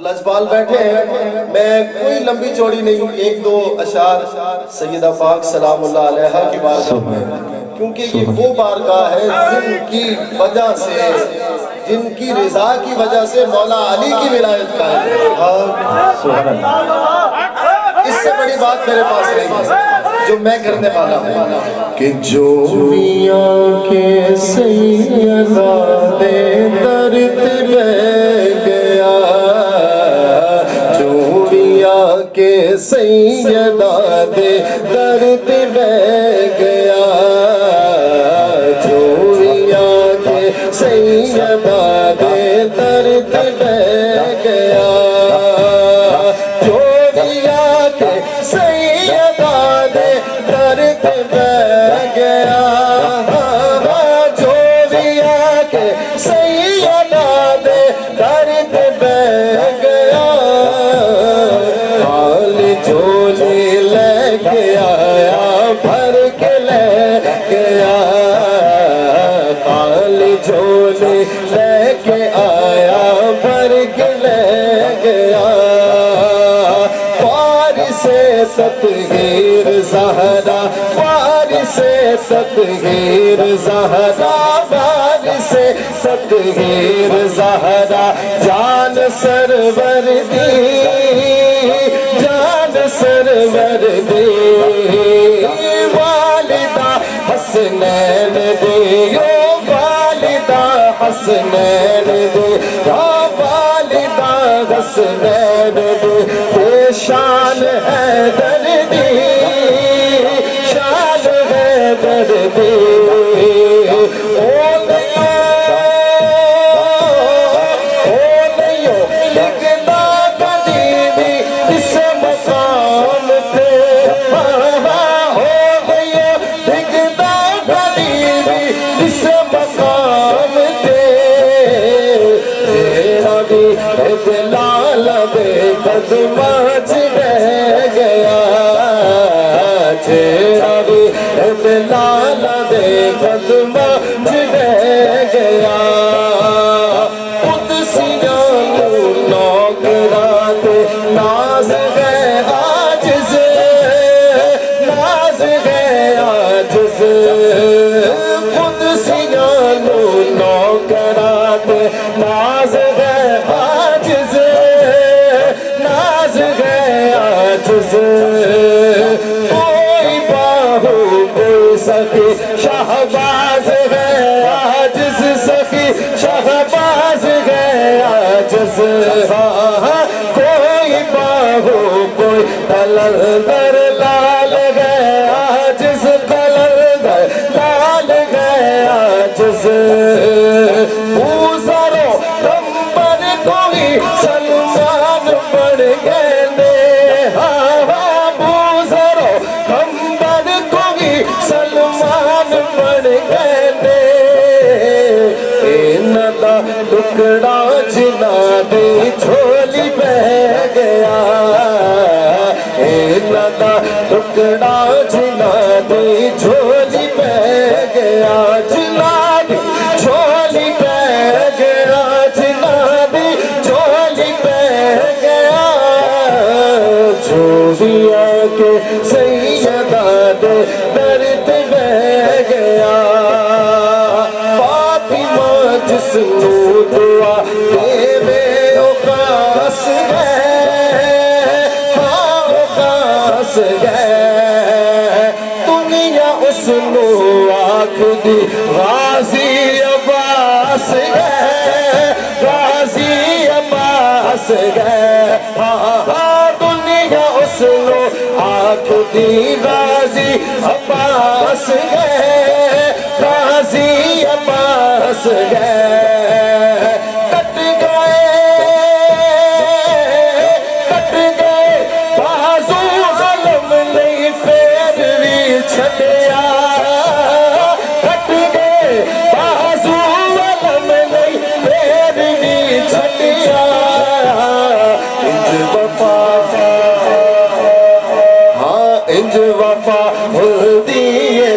لجپال بیٹھے ہیں، میں کوئی لمبی چوڑی نہیں، ایک دو اشعار سیدہ پاک سلام اللہ علیہا کی بارگاہ میں، کیونکہ یہ وہ بارگاہ ہے جن کی وجہ سے، جن کی رضا کی وجہ سے مولا علی کی ولایت قائم ہے۔ اس سے بڑی بات میرے پاس نہیں ہے جو میں کرنے والا ہوں کہ جو میاں کے سیدہ دے درد بہ گیا، جو میاں کے سیدہ دے درد بہ گیا، جو میاں کے سیدہ دے درد بہ گیا، جو میاں کے سیدہ دے درد بہ گیا، جو میاں کے سیدہ دے درد بہ گیا، حال جھولی لے کے آیا بھر کے لے گیا، حال جھولی لے کے آیا بھر کے لے گیا، وارث تطہیر زہرا، وارث تطہیر زہرا، وارث تطہیر زہرا، جان سرور دی، جان سرور دی، والدہ حسنین دی، والدہ حسنین دی، والدہ حسنین دی، شان ہے دردی، شان ہے دردی، لگنا کبھی بھی اس مقام پہ، لگنا کبھی بھی اس مقام پہ، تیرا بھی دلال بے قدمات رہ گیا، تیرا بھی دلال بے قدمات رہ گیا، نوکرات ناز ہے عاجز، ناز ہے عاجز، قدسیاں نوکرات ناز ہے عاجز، ناز ہے عاجز، کوئی باہو کوئی سخی شہباز ہے عاجز، سخی شہباز ہے عاجز، کوئی باہو کوئی قلندر لال ہے عاجز، قلندر لال ہے عاجز، بوزرو کمبر کوئی سلمان بڑھ گئے نے، بوزرو کمبر کوئی سلمان بڑھ گئے نے، دا ٹکڑا جنا دی جھولی بہ گیا، دا ٹکڑا جنا دی جھولی بہ گیا، جنا دی جھولی بہ گیا، جنا دی جھولی بہ گیا، جو بھی آ کے سیدہ دے درد بہ گیا، جس نو دعا دے اقاس گئے، اقاس گئے، دنیا اس نو آنکھ دی غازی عباس گئے، غازی عباس گئے، دنیا اس نو آنکھ دی غازی عباس گئے، غازی عباس گئے، کٹ گئے بازو ظلم نہیں پھر بھی چھٹیا، کٹ گئے بازو ظلم نہیں پھر بھی چھٹیا، انج وفا، ہاں انج وفا ہلدی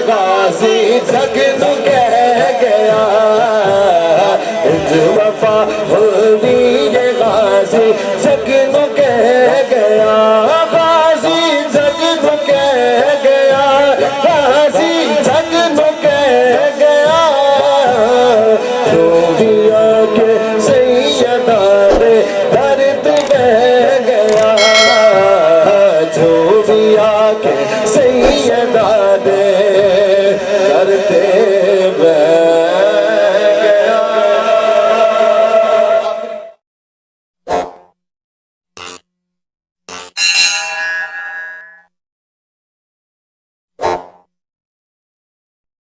غازی جگ نو کہہ گیا، انج وفا